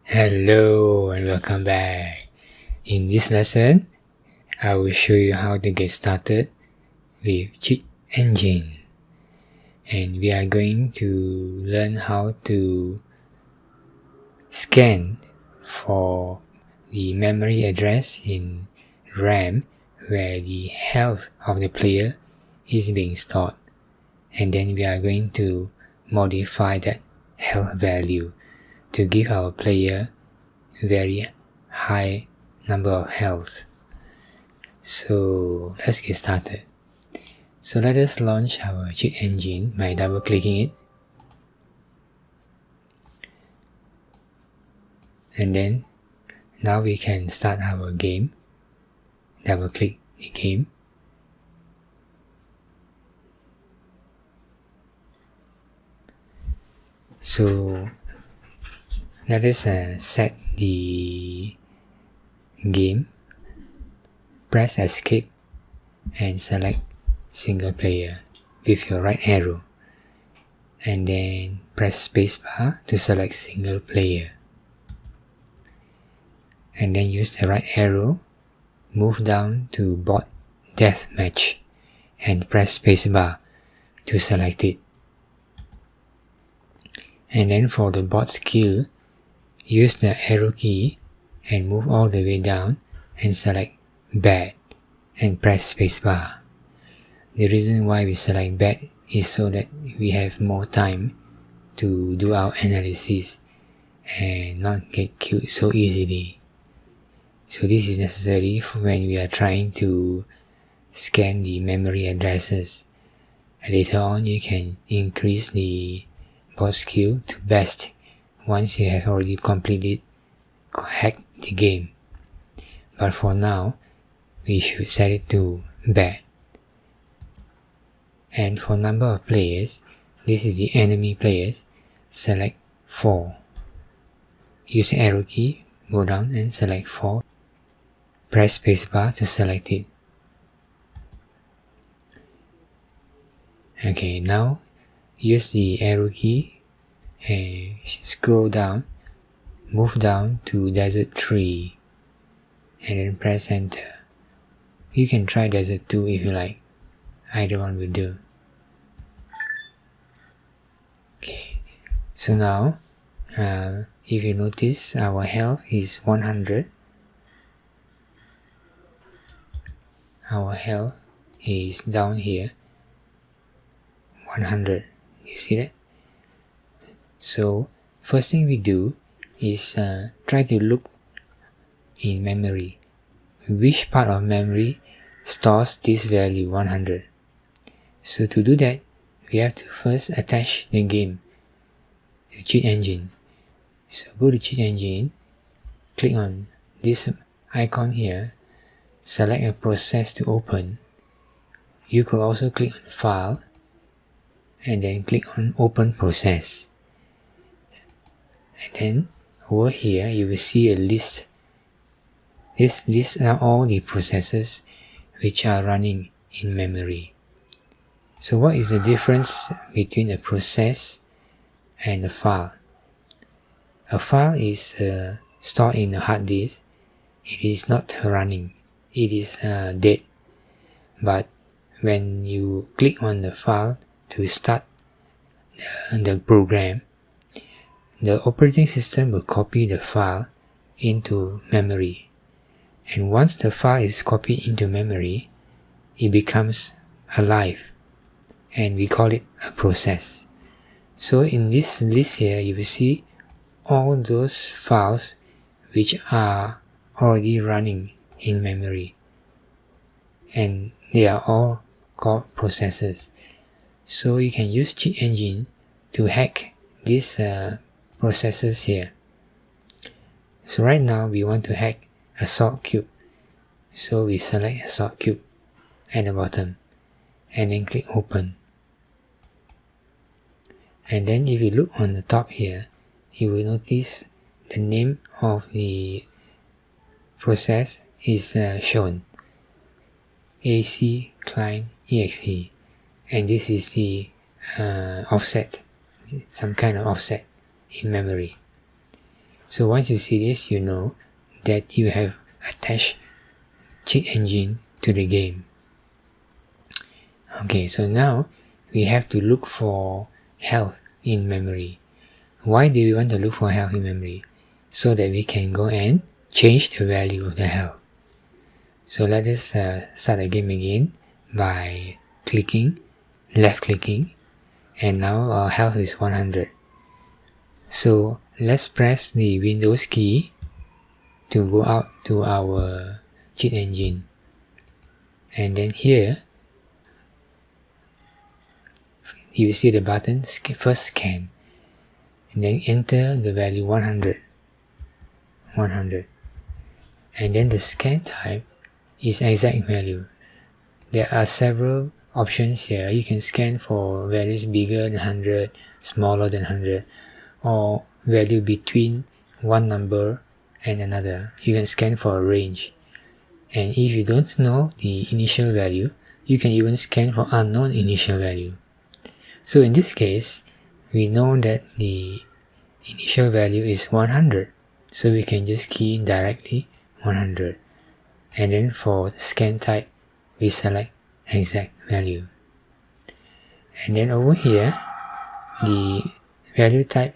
Hello and welcome back. In this lesson, I will show you how to get started with Cheat Engine. And we are going to learn how to scan for the memory address in RAM where the health of the player is being stored. And then we are going to modify that health value to give our player very high number of health. So let's get started. So let us launch our cheat engine by double clicking it, and then now we can start our game. Double click the game. So let us set the game. Press escape and select single player with your right arrow, and then press spacebar to select single player, and then use the right arrow, move down to bot deathmatch and press spacebar to select it. And then for the bot skill, use the arrow key and move all the way down and select bad and press spacebar. The reason why we select bad is so that we have more time to do our analysis and not get killed so easily. So this is necessary for when we are trying to scan the memory addresses. Later on, you can increase the bot skill to best once you have already completed hacked the game. But for now, we should set it to bad. And for number of players, this is the enemy players. Select 4. Use the arrow key, go down and select 4. Press spacebar to select it. Okay, now use the arrow key and scroll down, move down to Desert 3 and then press enter. You can try Desert 2 if you like, either one will do. Okay, so now if you notice, our health is 100. Our health is down here, 100. You see that? So first thing we do is try to look in memory. Which part of memory stores this value 100? So to do that, we have to first attach the game to Cheat Engine. So go to Cheat Engine, click on this icon here, select a process to open. You could also click on File and then click on Open Process. And then over here you will see a list. These are all the processes which are running in memory. So what is the difference between a process and a file? A file is stored in a hard disk. It is not running. It is dead. But when you click on the file to start the program, the operating system will copy the file into memory. And once the file is copied into memory, it becomes alive, and we call it a process. So in this list here, you will see all those files which are already running in memory, and they are all called processes. So you can use Cheat Engine to hack these processes here. So right now we want to hack Assault Cube. So we select Assault Cube at the bottom and then click Open. And then if you look on the top here, you will notice the name of the process is shown, AC Client EXE, and this is the offset, some kind of offset in memory. So once you see this, you know that you have attached cheat engine to the game. Okay, so now we have to look for health in memory. Why do we want to look for health in memory? So that we can go and change the value of the health. So let us start the game again by left clicking, and now our health is 100. So let's press the Windows key to go out to our cheat engine, and then here you see the button first scan, and then enter the value 100, and then the scan type is exact value. There are several options here. You can scan for values bigger than 100, smaller than 100, or value between one number and another. You can scan for a range. And if you don't know the initial value, you can even scan for unknown initial value. So in this case, we know that the initial value is 100. So we can just key in directly 100. And then for the scan type, we select exact value. And then over here, the value type,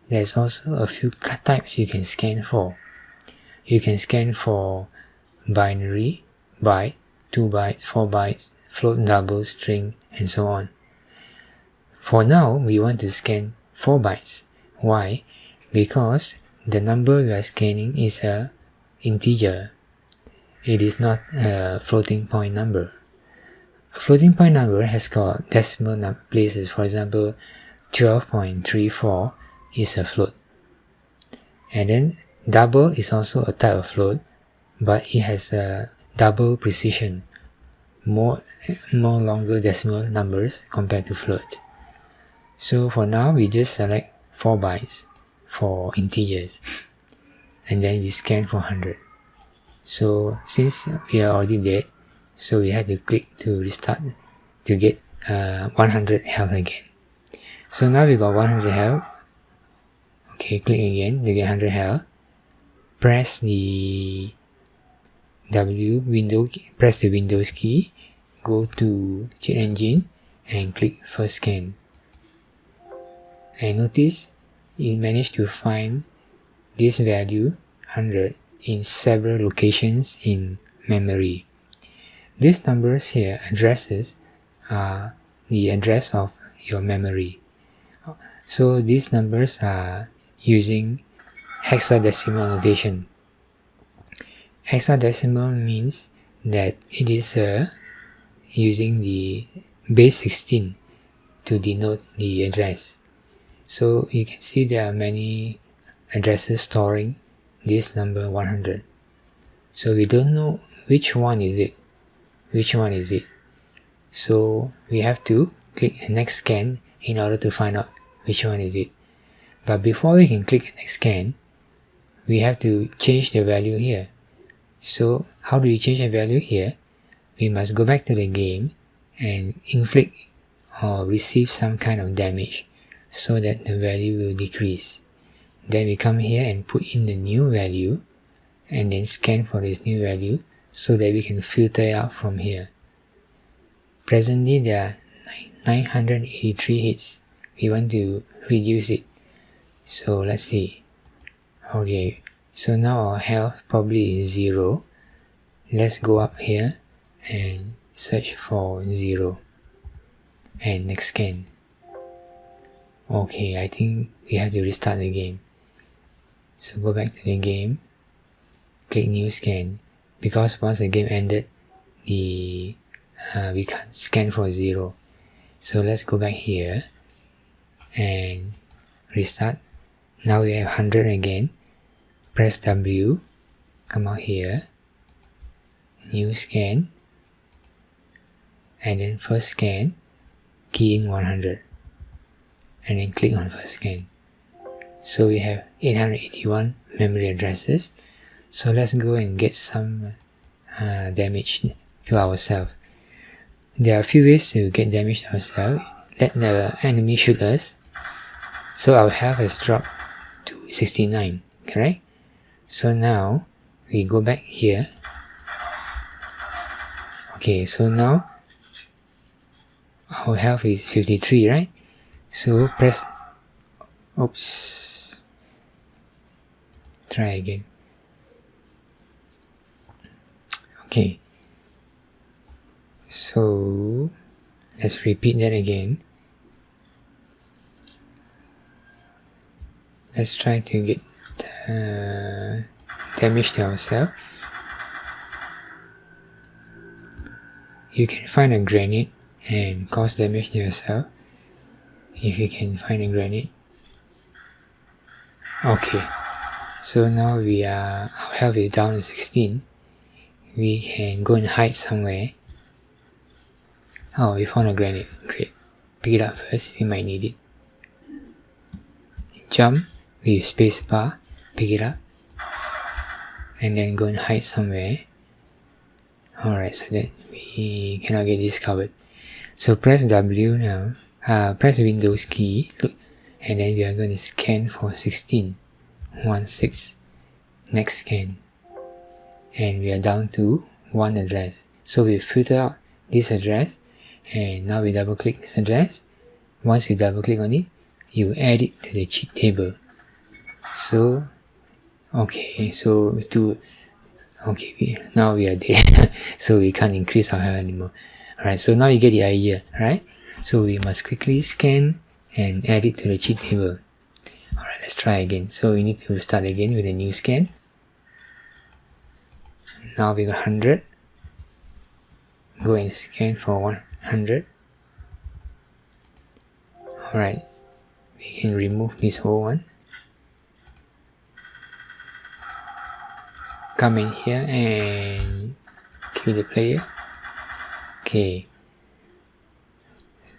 there's also a few types you can scan for. You can scan for binary, byte, 2 bytes, 4 bytes, float, double, string, and so on. For now, we want to scan 4 bytes. Why? Because the number we are scanning is an integer. It is not a floating point number. A floating point number has got decimal places. For example, 12.34 is a float. And then double is also a type of float, but it has a double precision, more longer decimal numbers compared to float. So for now, we just select 4 bytes for integers, and then we scan for 100. So since we are already dead, so we have to click to restart to get 100 health again. So now we got 100 health. Okay, click again to get 100 health. Press the Windows key, go to cheat engine and click first scan. And notice it managed to find this value 100 in several locations in memory. These numbers here, addresses, are the address of your memory. So these numbers are using hexadecimal notation. Hexadecimal means that it is using the base 16 to denote the address. So you can see there are many addresses storing this number 100. So we don't know which one is it. So we have to click the next scan in order to find out which one is it. But before we can click the next scan, we have to change the value here. So how do you change the value here? We must go back to the game and inflict or receive some kind of damage so that the value will decrease. Then we come here and put in the new value and then scan for this new value so that we can filter it out from here. Presently there are 983 hits. We want to reduce it. So let's see. Okay, so now our health probably is 0. Let's go up here and search for 0. And next scan. Okay, I think we have to restart the game. So go back to the game, click new scan, because once the game ended, we can't scan for 0. So let's go back here and restart. Now we have 100 again. Press W, come out here, new scan, and then first scan, key in 100, and then click on first scan. So we have 881 memory addresses. So let's go and get some damage to ourselves. There are a few ways to get damage to ourselves. Let the enemy shoot us. So our health has dropped to 69, correct? So now we go back here. Okay, so now our health is 53, right? So press, oops, try again. Okay, so let's repeat that again. Let's try to get damage to ourselves. You can find a grenade and cause damage to yourself if you can find a grenade. Okay, so now our health is down to 16. We can go and hide somewhere. Oh, we found a grenade. Great. Pick it up first, we might need it. Jump with spacebar, pick it up, and then go and hide somewhere. Alright, so that we cannot get discovered. So press W now, press Windows key, look, and then we are going to scan for 16. 16. Next scan. And we are down to one address. So we filter out this address, and now we double click this address. Once you double click on it, you add it to the cheat table. So, okay, so now we are dead. So we can't increase our health anymore. Alright, so now you get the idea, right? So we must quickly scan and add it to the cheat table. Alright, let's try again. So we need to start again with a new scan. Now we got 100. Go and scan for 100. Alright, we can remove this whole one. Come in here and kill the player. Okay,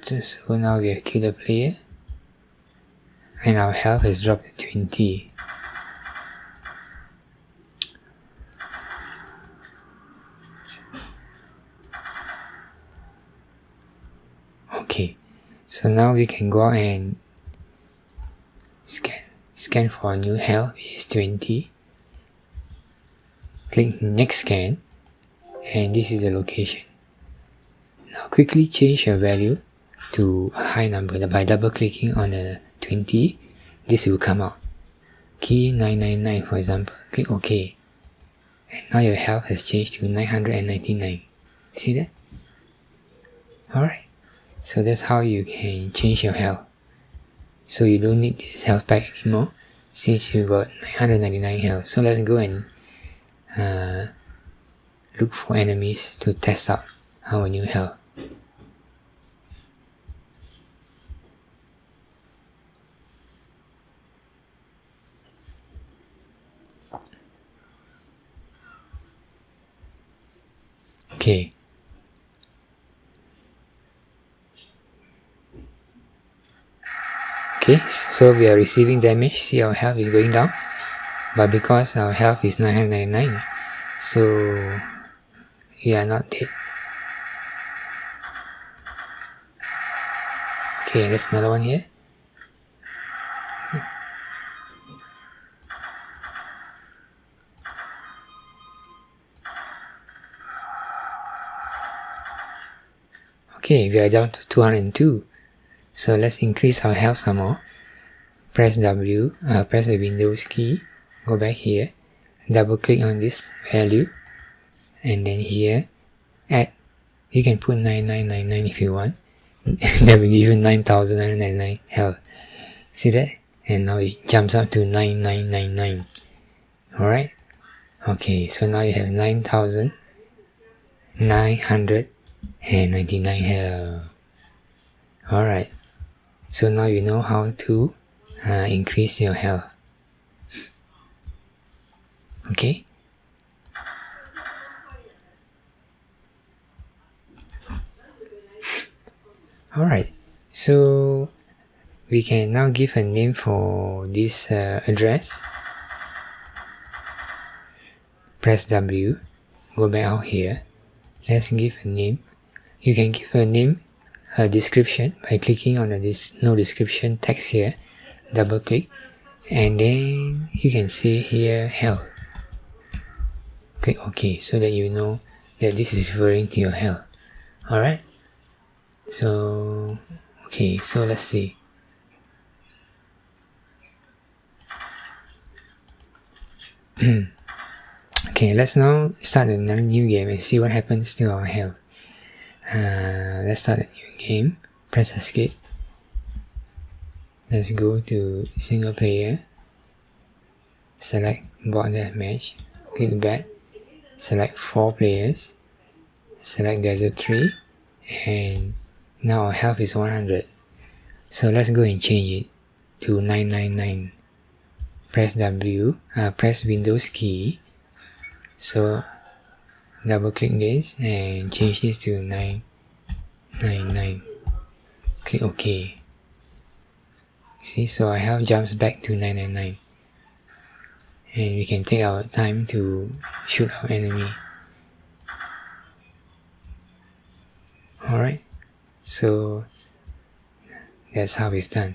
so now we have killed the player and our health has dropped to 20. Okay, so now we can go and scan for a new health, which is 20. Click next scan, and this is the location. Now quickly change your value to a high number by double clicking on the 20. This will come out. Key 999 for example. Click OK. And now your health has changed to 999. See that? Alright. So that's how you can change your health. So you don't need this health pack anymore since you got 999 health. So let's go and look for enemies to test out our new health. Okay. Okay, so we are receiving damage. See, our health is going down, but because our health is 999, so we are not dead. Okay, there's another one here. Okay, we are down to 202. So let's increase our health some more. Press W, press the Windows key, go back here, double click on this value, and then here, add, you can put 9999 if you want. That will give you 9,999 health. See that? And now it jumps up to 9999. Alright? Okay, so now you have 9,999 health. Alright. So now you know how to increase your health. Okay? Alright, so we can now give a name for this address. Press W, go back out here. Let's give a name. You can give a name, a description by clicking on this no description text here. Double click and then you can see here health. Click OK so that you know that this is referring to your health. Alright, so okay, so let's see. Okay, let's now start another new game and see what happens to our health. Let's start a new game. Press escape. Let's go to single player. Select board deathmatch. Click back. Select 4 players. Select desert 3. And now our health is 100. So let's go and change it to 999. Press W. Press Windows key. So double click this and change this to 999. Click OK. See, so our health jumps back to 999. And we can take our time to shoot our enemy. Alright, so that's how it's done.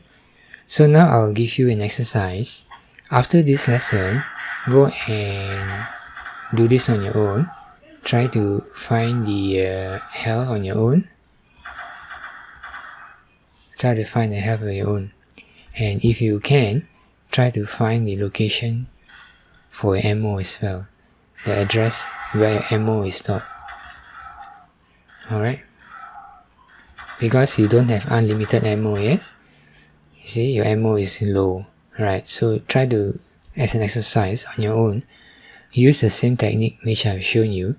So now I'll give you an exercise. After this lesson, go and do this on your own. Try to find the health on your own. Try to find the health on your own. And if you can, try to find the location for your ammo as well. The address where your ammo is stored. Alright. Because you don't have unlimited ammo, yes? You see, your ammo is low. Right, so try to, as an exercise on your own, use the same technique which I've shown you.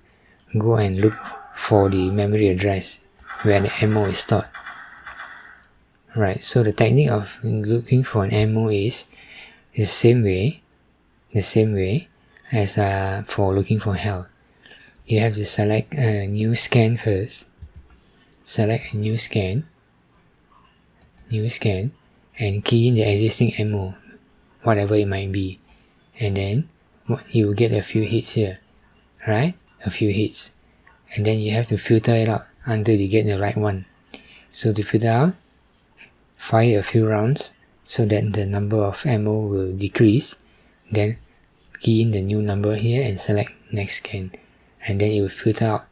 Go and look for the memory address where the ammo is stored. Right, so the technique of looking for an ammo is the same way as for looking for health. You have to select a new scan first. Select a new scan, and key in the existing ammo, whatever it might be, and then you will get a few hits here, right? A few hits, and then you have to filter it out until you get the right one. So to filter out, fire a few rounds so that the number of ammo will decrease. Then key in the new number here and select next scan, and then it will filter out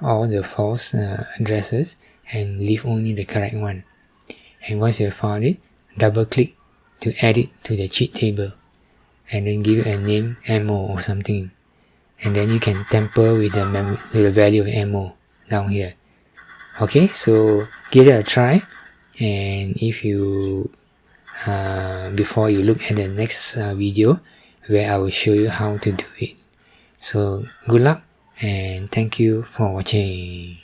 all the false addresses and leave only the correct one. And once you have found it, double click to add it to the cheat table, and then give it a name, ammo or something, and then you can tamper with the value of ammo down here. Okay, so give it a try, and if you before you look at the next video where I will show you how to do it. So good luck and thank you for watching.